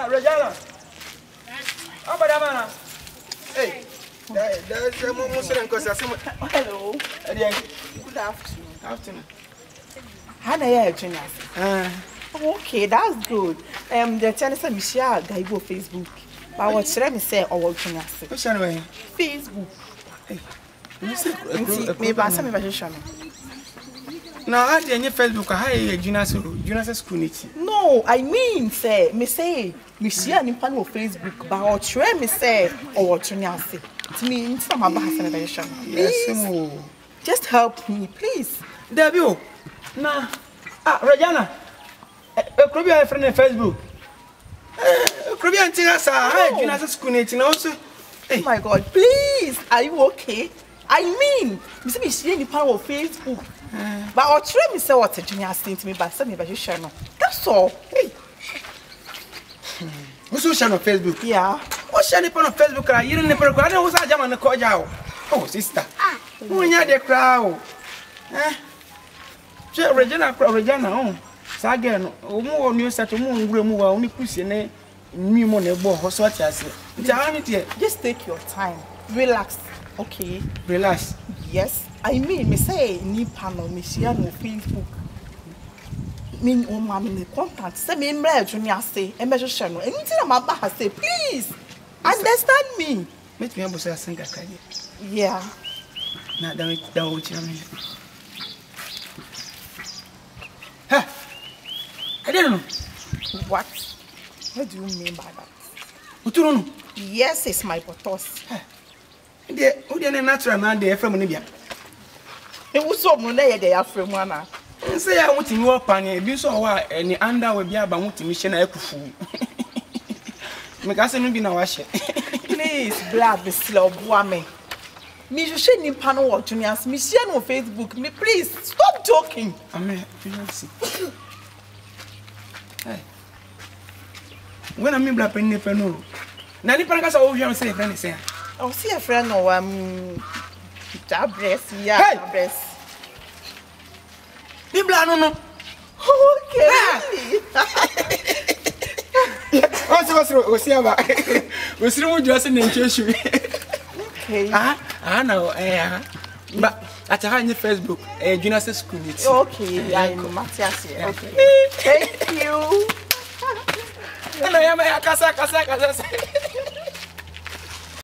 Regina. Oh, madam. Hey. There's a Muslim because Hello. Good afternoon. Afternoon. How are you, Junior? Okay, that's good. The tennis and Michelle guy go Facebook. But what should I say or Junior? What's your name? Facebook. Maybe I me show me. Now, I didn't Facebook. I Junior school. No, I mean, say, Michelle ni pan Facebook. But what should I say or Junior? It means I'm about celebration. Yes, just help me, please. Debut. Nah. Regina. Could be a friend on Facebook. Could be until us. I Junior school. Also. Oh my God, please. Are you okay? I mean, Miss Michelle ni pan Facebook. But I'll try me say what Junior saying to me, but send me by your channel. That's all. Hey. What's your channel on Facebook? Yeah. What's your channel on Facebook? You didn't put a crowd. Who's that German call you? Oh, sister. When you're the crowd. Regina, oh. Sagan, more news at a moon, remove only pussy, me money, what's what I say. Just take your time. Relax. Okay. Relax. Yes. I mean, me say, ni panel, me share no Facebook. Me, oh, mammy, the contact. Say me, Junior say, and measure channel. Anything I'm about say, please. Understand me. Make me able to sing a career. Yeah. Now, don't you know me? Huh? I don't know. What? What do you mean by that? What do you know? Yes, it's my boss. Who didn't natural man there from Libya? It was so many there from one. Say, I want to know Penny, be so why any under will be about to mission a fool. Make us be no wash it. Please, blood the slow woman. Me, you shouldn't panel or Junior's mission on Facebook. Me, please stop talking. I mean, see. When I mean black penny for no. Now, the Pancas over here say, friend, say, I'll see a friend or that breast, yeah, breast. People are no. Okay. What's see about? We're still dressing in church. Okay. I know, but at a high Facebook, Junior school. Okay, I know, Matthias. Okay. Thank you. I am a casa.